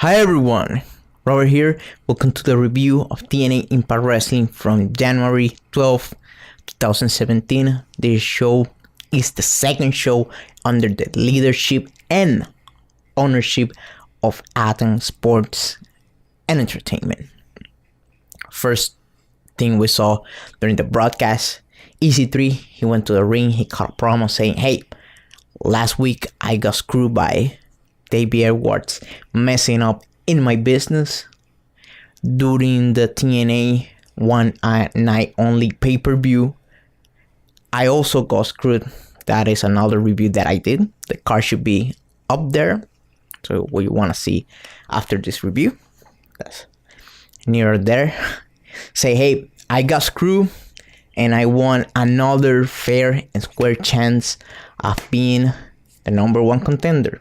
Hi everyone, Robert here. Welcome to the review of TNA Impact Wrestling from January 12th, 2017. This show is the second show under the leadership and ownership of Atom Sports and Entertainment. First thing we saw during the broadcast, EC3, he went to the ring, he cut a promo saying, "Hey, last week I got screwed by Davey Edwards messing up in my business during the TNA one night only pay-per-view. I also got screwed." That is another review that I did. The card should be up there, so what you want to see after this review, that's near there. Say, "Hey, I got screwed and I want another fair and square chance of being the number one contender."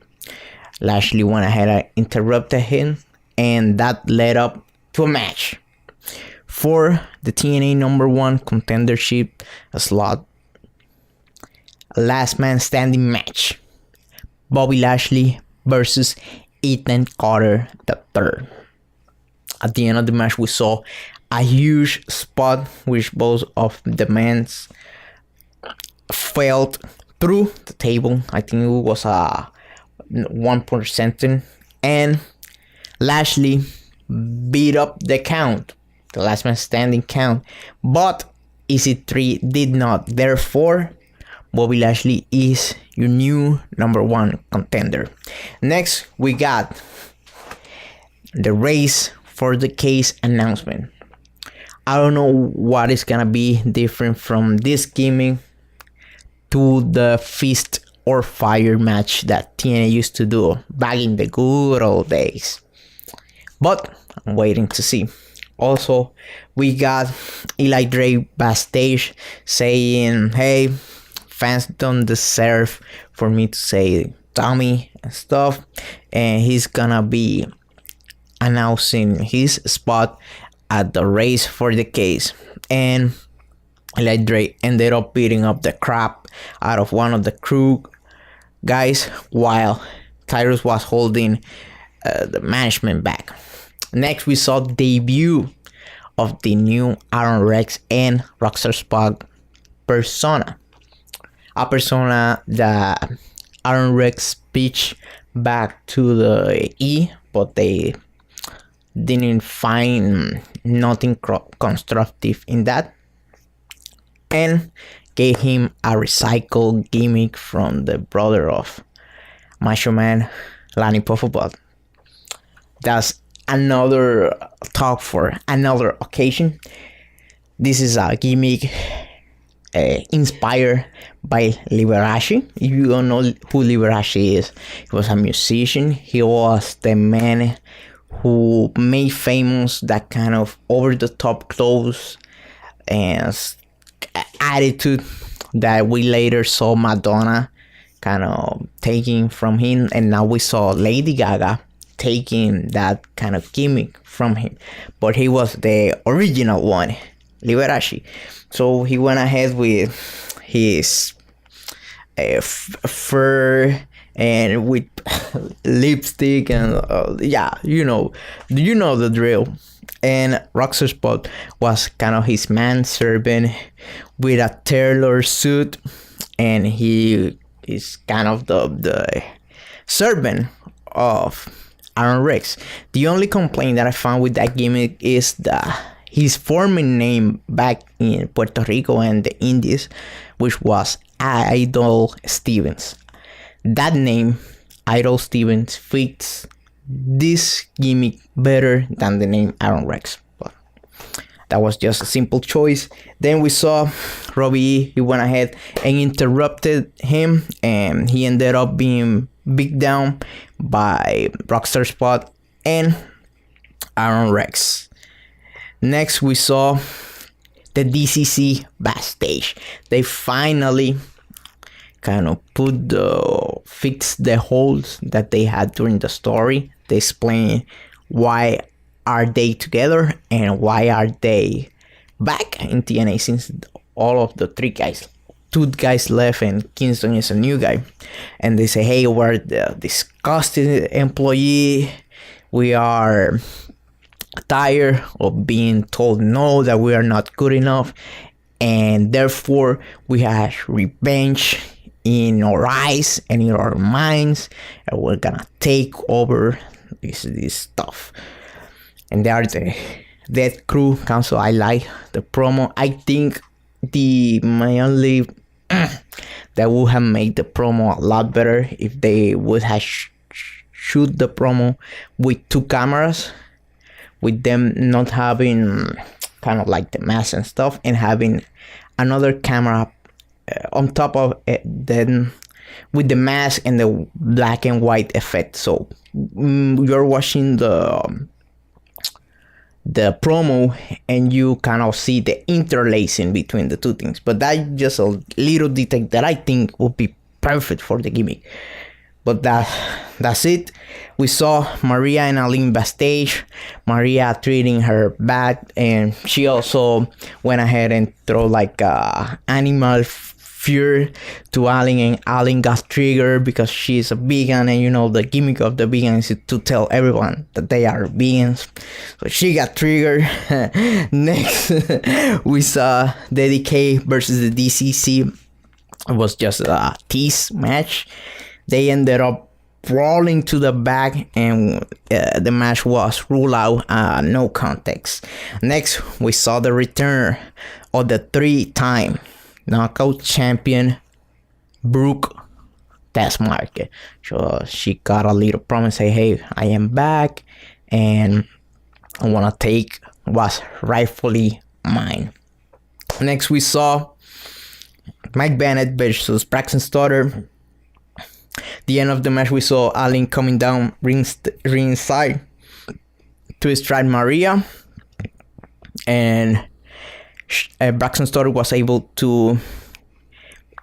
Lashley went ahead and interrupted him, and that led up to a match for the TNA number one contendership slot. A last man standing match. Bobby Lashley versus Ethan Carter III. At the end of the match, we saw a huge spot which both of the men fell through the table. I think it was a 1%, and Lashley beat up the count, the last man standing count, but EC3 did not. Therefore, Bobby Lashley is your new number one contender. Next, we got the race for the case announcement. I don't know what is gonna be different from this gimmick to the Fist or Fire match that TNA used to do back in the good old days, but I'm waiting to see. Also, we got Eli Drake backstage saying, "Hey, fans don't deserve for me to say Tommy and stuff," and he's gonna be announcing his spot at the race for the case. And Eli Drake ended up beating up the crap out of one of the crew guys while Tyrus was holding the management back. Next, we saw the debut of the new Aron Rex and Rockstar Spud persona. A persona that Aron Rex pitched back to the E, but they didn't find nothing constructive in that, and gave him a recycled gimmick from the brother of Macho Man, Lanny Poffo. That's another talk for another occasion. This is a gimmick inspired by Liberace. If you don't know who Liberace is, he was a musician. He was the man who made famous that kind of over-the-top clothes and attitude that we later saw Madonna kind of taking from him, and now we saw Lady Gaga taking that kind of gimmick from him, but he was the original one, Liberace. So he went ahead with his fur and with lipstick and yeah, you know the drill. And Rockstar Spud was kind of his manservant with a tailor suit, and he is kind of the servant of Aron Rex. The only complaint that I found with that gimmick is that his former name back in Puerto Rico and the Indies, which was Idol Stevens. That name, Idol Stevens, fits this gimmick better than the name Aron Rex, but that was just a simple choice. Then we saw Robbie E. He went ahead and interrupted him, and he ended up being beat down by Rockstar Spud and Aron Rex. Next, we saw the DCC backstage. They finally kind of fixed the holes that they had during the story. They explain why are they together and why are they back in TNA, since all of the two guys left and Kingston is a new guy. And they say, "Hey, we're the disgusting employee. We are tired of being told no, that we are not good enough, and therefore we have revenge in our eyes and in our minds, and we're gonna take over this stuff. And they are the Death Crew Council. I like the promo. I think my only that would have made the promo a lot better if they would have shoot the promo with 2 cameras, with them not having kind of like the mask and stuff, and having another camera on top of it, then with the mask and the black and white effect. So you're watching the promo and you kind of see the interlacing between the 2 things. But that's just a little detail that I think would be perfect for the gimmick. But that's it. We saw Maria and Aline backstage. Maria treating her bad, and she also went ahead and throw like animal fear to Aline, and Aline got triggered because she's a vegan, and you know the gimmick of the vegans is to tell everyone that they are vegans. So she got triggered. Next, we saw DDK versus the DCC. It was just a tease match. They ended up brawling to the back, and the match was ruled out, no context. Next, we saw the return of the 3-time knockout champion Brooke. That's market. So she got a little promise, say, hey, I am back and I want to take what's rightfully mine. Next, we saw Mike Bennett versus Braxton Stutter. The end of the match, we saw Aline coming down ringside to strike Maria, and Braxton Stutter was able to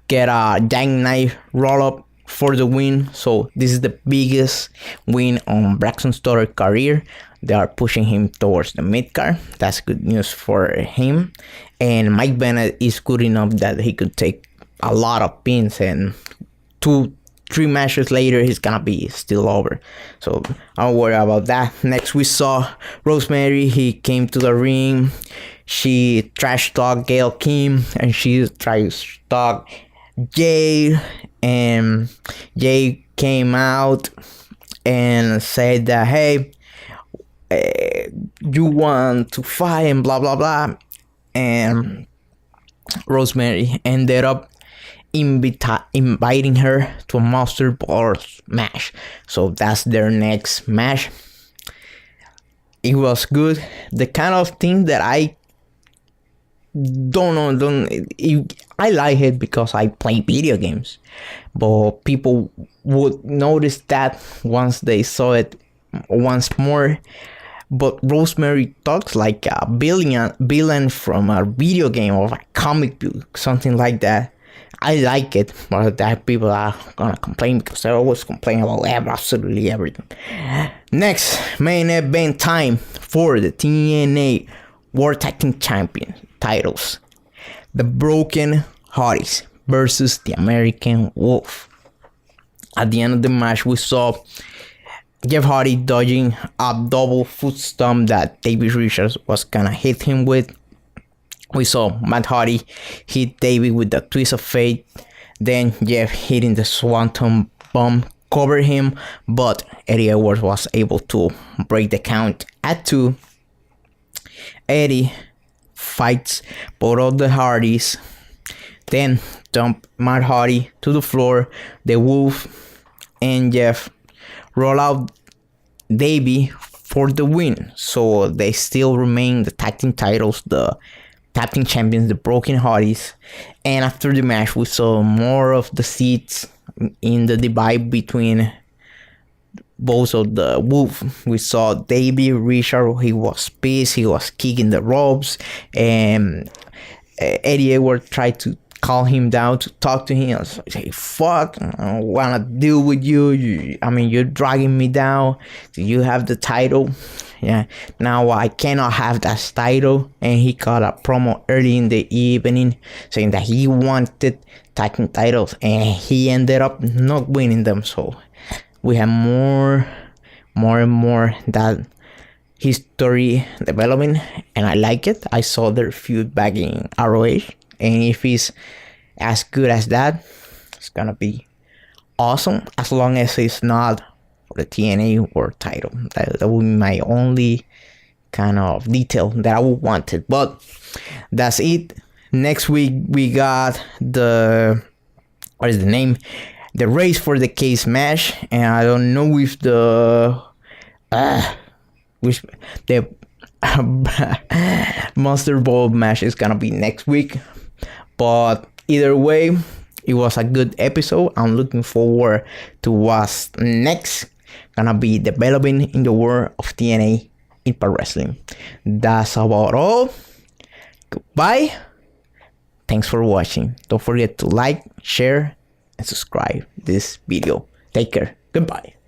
get a jackknife roll up for the win. So this is the biggest win on Braxton Stutter's career. They are pushing him towards the mid card. That's good news for him. And Mike Bennett is good enough that he could take a lot of pins, and 2-3 matches later he's gonna be still over. So don't worry about that. Next, we saw Rosemary. He came to the ring. She trash talked Gail Kim, and she tried to talk Jay, and Jay came out and said that, hey, you want to fight and blah blah blah. And Rosemary ended up inviting her to a Monster Balls match. So that's their next match. It was good. The kind of thing that I I like it because I play video games, but people would notice that once they saw it once more. But Rosemary talks like a villain from a video game or a comic book, something like that. I like it, but that people are gonna complain because they always complain about absolutely everything. Next, main event time for the TNA World Tag Team Champion titles. The Broken Hardys versus the American Wolf. At the end of the match, we saw Jeff Hardy dodging a double foot stomp that David Richards was gonna hit him with. We saw Matt Hardy hit David with the twist of fate. Then Jeff hitting the Swanton bomb covered him, but Eddie Edwards was able to break the count at 2. Eddie fights both of the Hardys, then dump Matt Hardy to the floor. The Wolf and Jeff roll out Davey for the win. So they still remain the tag team titles, the tag team champions, the Broken Hardys. And after the match, we saw more of the seats in the divide between both of the Wolf. We saw Davey Richard. He was pissed. He was kicking the ropes, and Eddie Edwards tried to calm him down, to talk to him. I was like, hey, fuck, I don't wanna deal with you. You're dragging me down. You have the title. Yeah, now I cannot have that title. And he cut a promo early in the evening saying that he wanted tag team titles, and he ended up not winning them. So we have more more and more that history developing, and I like it. I saw their feud back in ROH, and if it's as good as that, it's gonna be awesome, as long as it's not for the TNA World title. That would be my only kind of detail that I would want it. But that's it. Next week we got the race for the case match, and I don't know if the Monster Ball match is gonna be next week. But either way, it was a good episode. I'm looking forward to what's next gonna be developing in the world of TNA Impact Wrestling. That's about all. Goodbye. Thanks for watching. Don't forget to like, share, and subscribe this video. Take care. Goodbye.